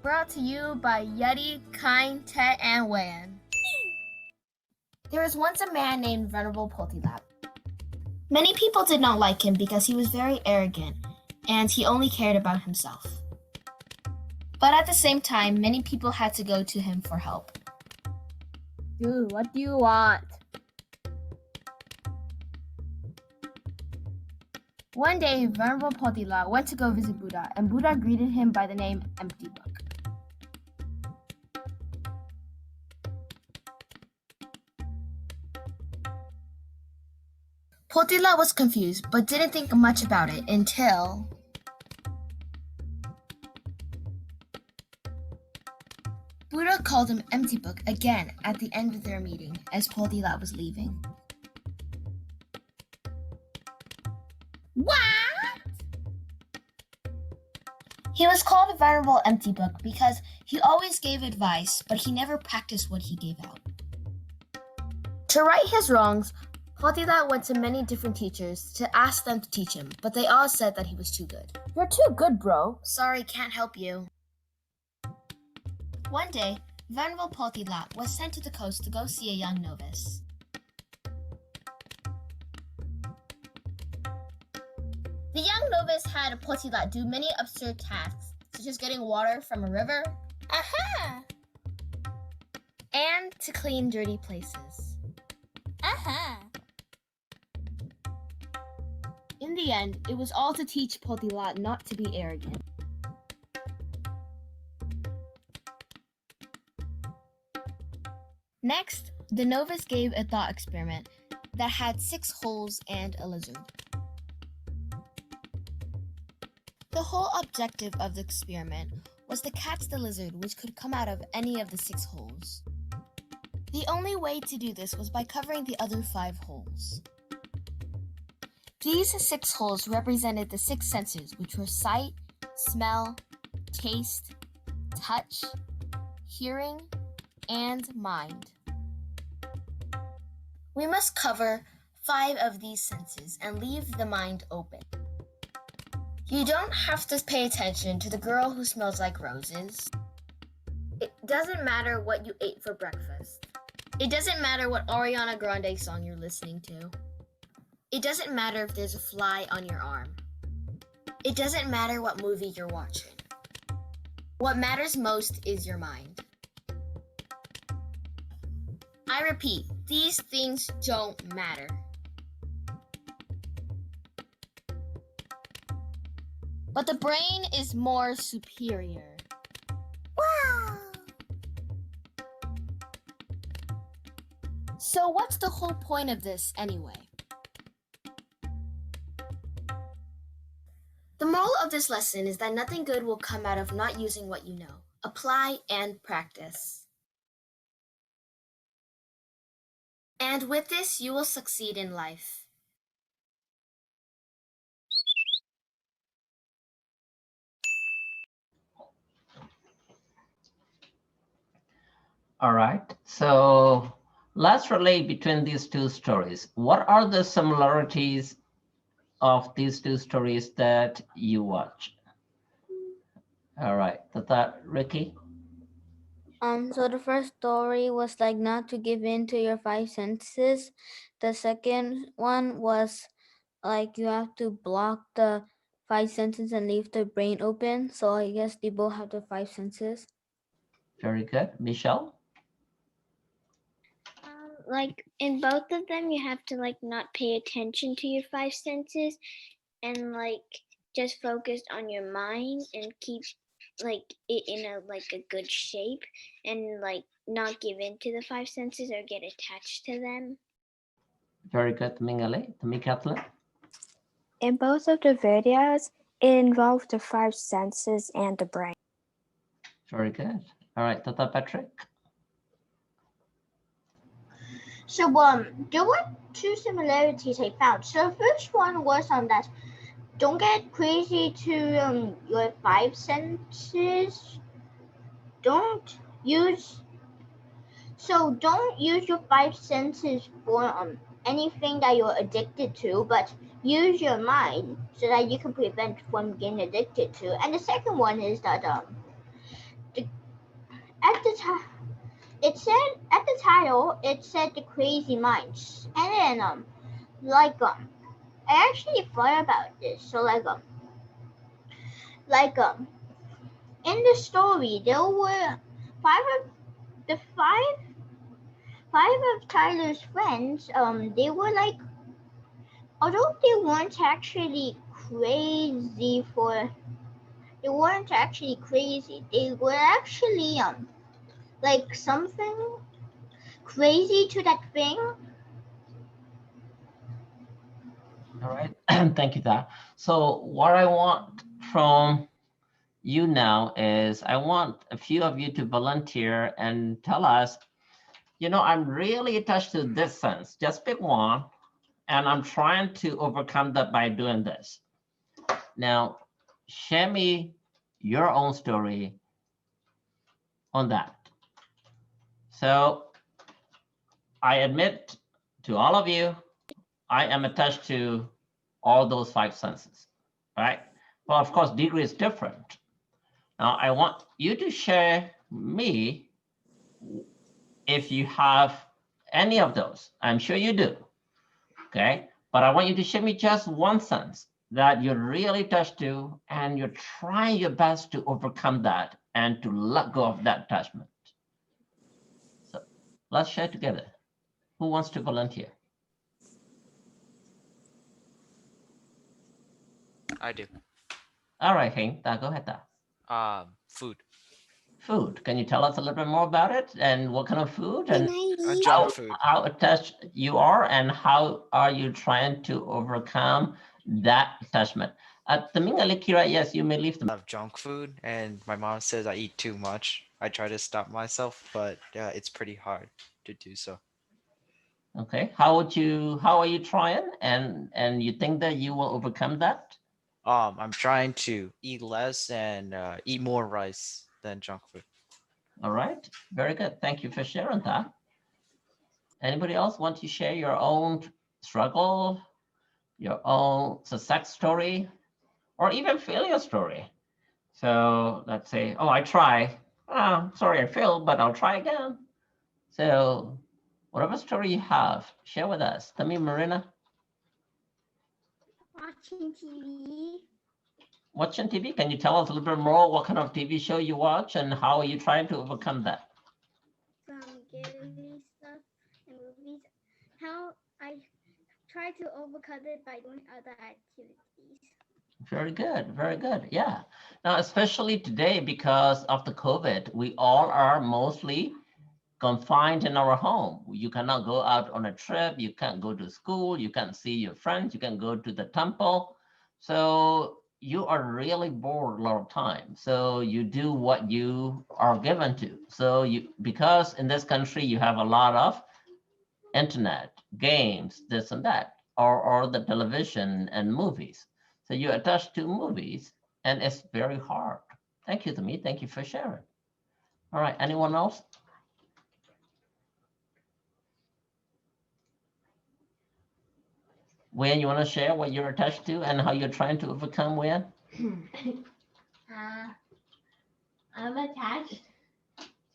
Brought to you by Yeti, Kind, Tet, and Wan. There was once a man named Venerable Poltilap. Many people did not like him because he was very arrogant and he only cared about himself. But at the same time, many people had to go to him for help. Dude, what do you want? One day, Venerable Potila went to go visit Buddha, and Buddha greeted him by the name Empty Book. Potila was confused, but didn't think much about it until... Buddha called him Empty Book again at the end of their meeting as Potila was leaving. What? He was called a Venerable Empty Book because he always gave advice, but he never practiced what he gave out. To right his wrongs, Potila went to many different teachers to ask them to teach him, but they all said that he was too good. You're too good, bro. Sorry, can't help you. One day, Venerable Potila was sent to the coast to go see a young novice. novice had Potilat do many absurd tasks, such as getting water from a river. Aha! And to clean dirty places. Aha! In the end, it was all to teach Potilat not to be arrogant. Next, the novice gave a thought experiment that had 6 holes and a lizard. The whole objective of the experiment was to catch the lizard, which could come out of any of the 6 holes. The only way to do this was by covering the other 5 holes. These 6 holes represented the 6 senses, which were sight, smell, taste, touch, hearing, and mind. We must cover 5 of these senses and leave the mind open. You don't have to pay attention to the girl who smells like roses. It doesn't matter what you ate for breakfast. It doesn't matter what Ariana Grande song you're listening to. It doesn't matter if there's a fly on your arm. It doesn't matter what movie you're watching. What matters most is your mind. I repeat, these things don't matter. But the brain is more superior. Wow! So what's the whole point of this anyway? The moral of this lesson is that nothing good will come out of not using what you know. Apply and practice. And with this, you will succeed in life. All right, so let's relate between these 2 stories. What are the similarities of these 2 stories that you watch? All right, that Ricky? So the first story was like not to give in to your 5 senses. The second one was like you have to block the 5 senses and leave the brain open. So I guess they both have the 5 senses. Very good. Michelle? Like in both of them, you have to like not pay attention to your 5 senses and like just focus on your mind and keep like it in a good shape and like not give in to the 5 senses or get attached to them. Very good, Mingale. Mikatla? In both of the videos, it involved the 5 senses and the brain. Very good. All right, Tata Patrick? So there were 2 similarities I found. So the first one was that don't get crazy to your 5 senses. Don't use your 5 senses for anything that you're addicted to, but use your mind so that you can prevent from getting addicted to. And the second one is that at the time it said at the title it said the crazy minds, and then I actually thought about this. So in the story there were 5 of Tyler's friends. They were like, although they weren't actually crazy, they were actually like something crazy to that thing. All right, thank you, Tata. So what I want from you now is I want a few of you to volunteer and tell us, I'm really attached to this sense. Just pick one, and I'm trying to overcome that by doing this. Now, share me your own story on that. So I admit to all of you, I am attached to all those 5 senses, right? Well, of course, degree is different. Now, I want you to share me if you have any of those. I'm sure you do, okay? But I want you to share me just one sense. that you're really attached to, and you're trying your best to overcome that and to let go of that attachment. So let's share together. Who wants to volunteer? I do. All right, Hing, go ahead. Food. Food. Can you tell us a little bit more about it and what kind of food and Junk food. how attached you are and how are you trying to overcome that attachment? Kira, yes, you may leave them. Of junk food, and my mom says I eat too much. I try to stop myself, but it's pretty hard to do so. Okay, how are you trying and you think that you will overcome that? I'm trying to eat less and eat more rice than junk food. All right, very good. Thank you for sharing that. Anybody else want to share your own struggle, your own success story, or even failure story? So let's say, oh, I try. Oh, sorry, I failed, but I'll try again. So whatever story you have, share with us. Tami, Marina. Watching TV. Watching TV. Can you tell us a little bit more what kind of TV show you watch and how are you trying to overcome that? Some girly stuff and movies. How I try to overcome it by doing other activities. Very good, very good. Yeah. Now, especially today, because of the COVID, we all are mostly confined in our home. You cannot go out on a trip. You can't go to school. You can't see your friends. You can go to the temple. So you are really bored a lot of time. So you do what you are given to. So because in this country, you have a lot of internet, games, this and that, or the television and movies. So you're attached to movies and it's very hard. Thank you, Tami. Thank you for sharing. All right, anyone else? Wayne, you want to share what you're attached to and how you're trying to overcome, Wayne? I'm attached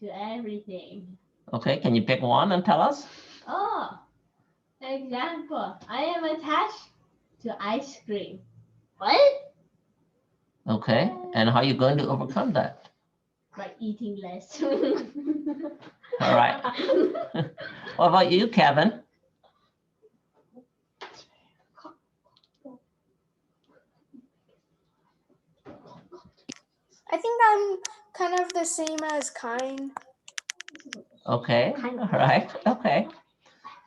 to everything. Okay, can you pick one and tell us? Oh, example, I am attached to ice cream. What? Okay, and how are you going to overcome that? By eating less. All right. What about you, Kevin? I think I'm kind of the same as Kind. Okay, all right, okay.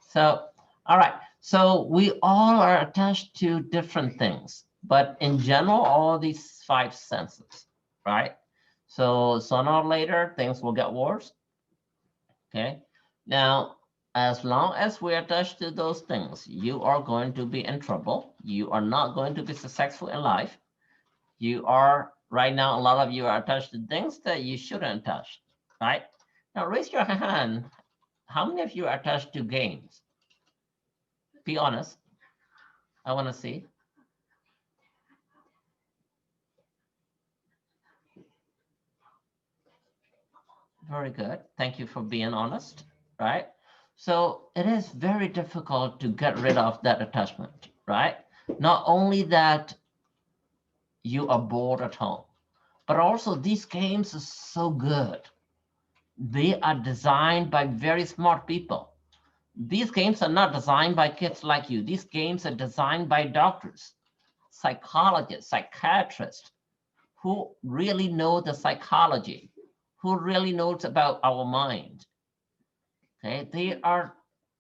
So, all right, so we all are attached to different things, but in general, all these 5 senses, right? So sooner or later, things will get worse, okay? Now, as long as we're attached to those things, you are going to be in trouble. You are not going to be successful in life. You are, right now, a lot of you are attached to things that you shouldn't touch, right? Now, raise your hand. How many of you are attached to games? Be honest. I want to see. Very good. Thank you for being honest, right? So it is very difficult to get rid of that attachment, right? Not only that you are bored at home, but also these games are so good. They are designed by very smart people. These games are not designed by kids like you. These games are designed by doctors, psychologists, psychiatrists, who really know the psychology, who really knows about our mind. Okay, they are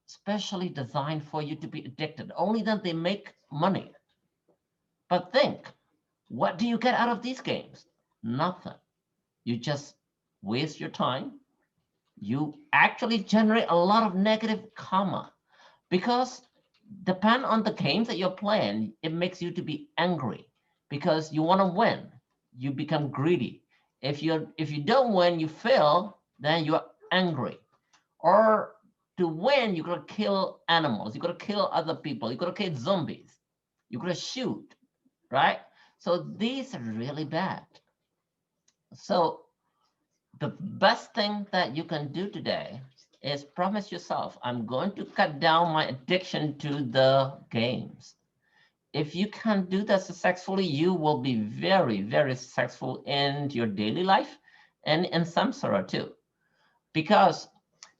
specially designed for you to be addicted. Only then they make money. But think, what do you get out of these games? Nothing. You just waste your time. You actually generate a lot of negative karma because depend on the games that you're playing, it makes you to be angry because you want to win. You become greedy. If you don't win, you fail, then you're angry. Or to win, you gotta kill animals, you gotta kill other people, you gotta kill zombies, you gotta shoot, right? So these are really bad. So the best thing that you can do today is promise yourself, I'm going to cut down my addiction to the games. if you can do that successfully, you will be very, very successful in your daily life and in samsara too. Because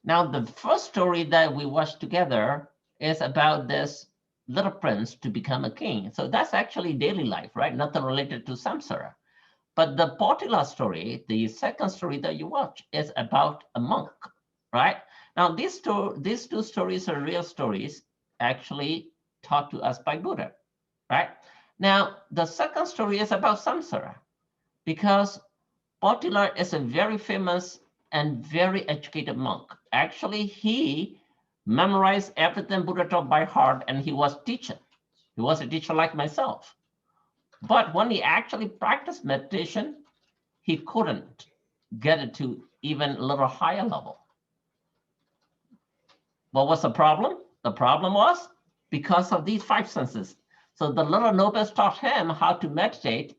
now the first story that we watched together is about this little prince to become a king. So that's actually daily life, right? Nothing related to samsara. But the Potila story, the second story that you watch, is about a monk, right? Now, these two stories are real stories actually taught to us by Buddha, right? Now, the second story is about samsara because Potila is a very famous and very educated monk. Actually, he memorized everything Buddha taught by heart and he was teaching. He was a teacher like myself. But when he actually practiced meditation, he couldn't get it to even a little higher level. What was the problem? The problem was because of these five senses. So the little novice taught him how to meditate.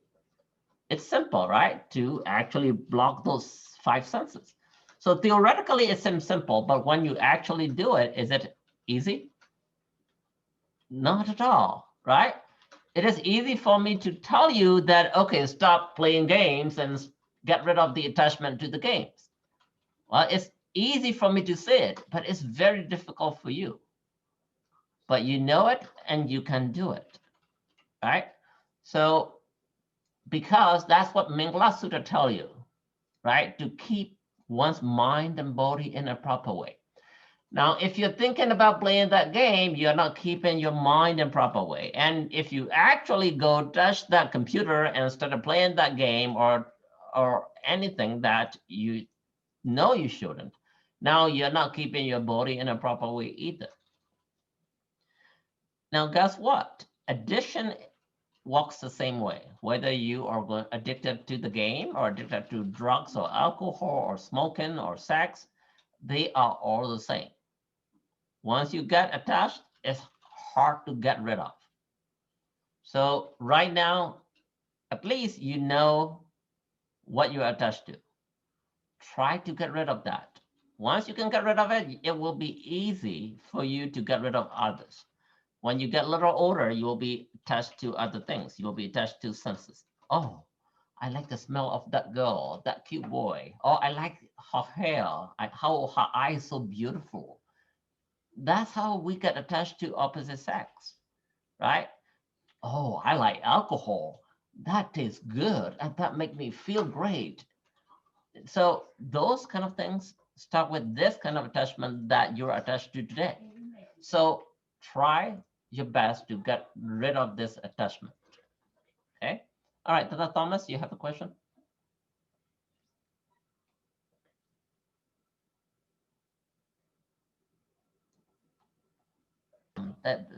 It's simple, right? To actually block those five senses. So theoretically, it seems simple, but when you actually do it, is it easy? Not at all, right? It is easy for me to tell you that, okay, stop playing games and get rid of the attachment to the games. Well, it's easy for me to say it, but it's very difficult for you. But you know it and you can do it, right? So, because that's what Mingla Sutta tell you, right? To keep one's mind and body in a proper way. Now, if you're thinking about playing that game, you're not keeping your mind in proper way. And if you actually go touch that computer and start playing that game or anything that you know you shouldn't, now you're not keeping your body in a proper way either. Now, guess what? Addiction works the same way. Whether you are addicted to the game or addicted to drugs or alcohol or smoking or sex, they are all the same. Once you get attached, it's hard to get rid of. So right now, at least you know what you're attached to. Try to get rid of that. Once you can get rid of it, it will be easy for you to get rid of others. When you get a little older, you will be attached to other things. You will be attached to senses. Oh, I like the smell of that girl, that cute boy. Oh, I like her hair, how her eyes so beautiful. That's how we get attached to opposite sex, right? Oh, I like alcohol. That tastes good and that makes me feel great. So those kind of things start with this kind of attachment that you're attached to today. So try your best to get rid of this attachment. Okay. All right, Tata Thomas, you have a question?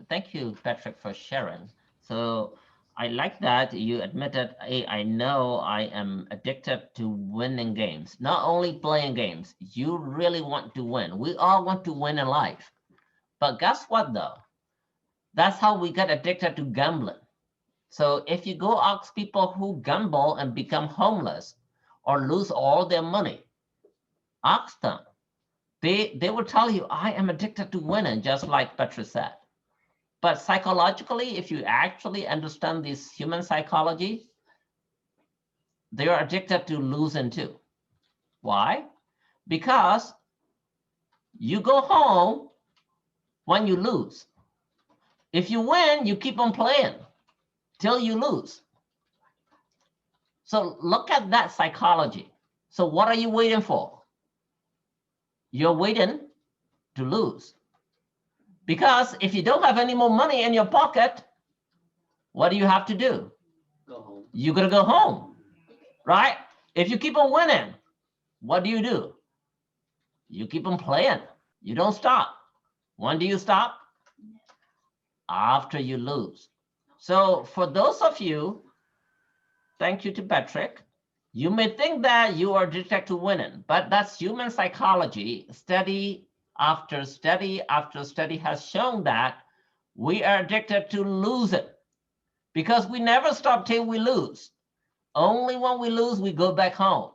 Thank you, Patrick, for sharing. So I like that you admitted, hey, I know I am addicted to winning games. Not only playing games, you really want to win. We all want to win in life. But guess what, though? That's how we get addicted to gambling. So if you go ask people who gamble and become homeless or lose all their money, ask them. They will tell you, I am addicted to winning, just like Patrick said. But psychologically, if you actually understand this human psychology, they are addicted to losing too. Why? Because you go home when you lose. If you win, you keep on playing till you lose. So look at that psychology. So what are you waiting for? You're waiting to lose. Because if you don't have any more money in your pocket, what do you have to do? Go home. You're going to go home, right? If you keep on winning, what do? You keep on playing. You don't stop. When do you stop? After you lose. So for those of you, thank you to Patrick, you may think that you are addicted to winning, but that's human psychology. Study after study after study has shown that we are addicted to losing because we never stop till we lose. Only when we lose, we go back home.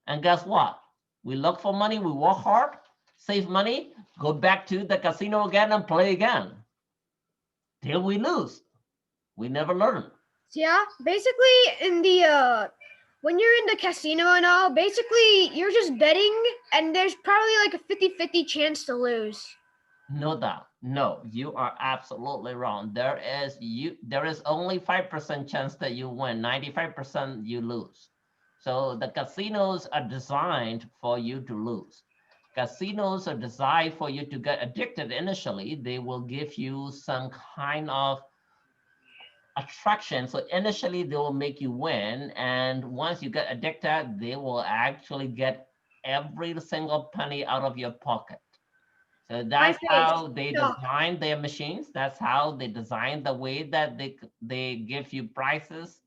And guess what? We look for money, we work hard, save money, go back to the casino again and play again till we lose. We never learn. Yeah, basically in the when you're in the casino and all, basically you're just betting and there's probably like a 50-50 chance to lose. No doubt. No, you are absolutely wrong. There is only 5% chance that you win, 95% you lose. So the casinos are designed for you to lose. Casinos are designed for you to get addicted initially. They will give you some kind of attraction. So initially they will make you win. And once you get addicted, they will actually get every single penny out of your pocket. So that's how they design their machines. That's how they design the way that they give you prices.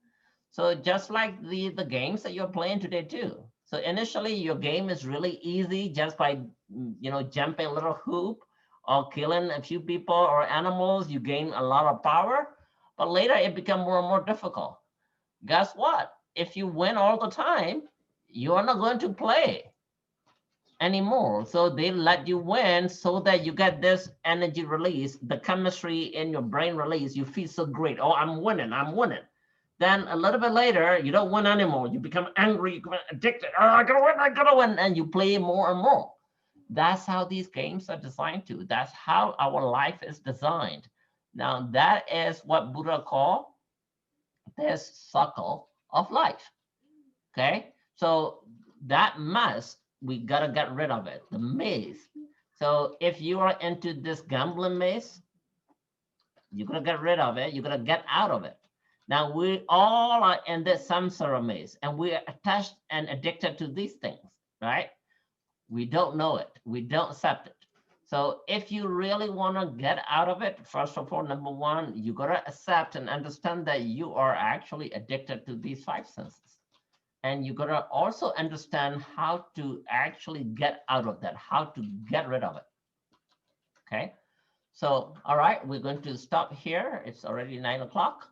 So just like the games that you're playing today too. So initially your game is really easy just by jumping a little hoop or killing a few people or animals. You gain a lot of power, but later it becomes more and more difficult. Guess what? If you win all the time, you are not going to play anymore. So they let you win so that you get this energy release, the chemistry in your brain release. You feel so great. Oh, I'm winning. Then a little bit later, you don't win anymore. You become angry, you become addicted. Oh, I gotta win. And you play more and more. That's how these games are designed to. That's how our life is designed. Now, that is what Buddha called this cycle of life. Okay? So that mess, we gotta get rid of it, the maze. So if you are into this gambling maze, you gotta get rid of it. You gotta get out of it. Now we all are in this samsara maze, and we are attached and addicted to these things, right? We don't know it. We don't accept it. So if you really want to get out of it, first of all, number one, you gotta accept and understand that you are actually addicted to these five senses. And you gotta also understand how to actually get out of that, how to get rid of it. Okay. So, all right, we're going to stop here. It's already 9 o'clock.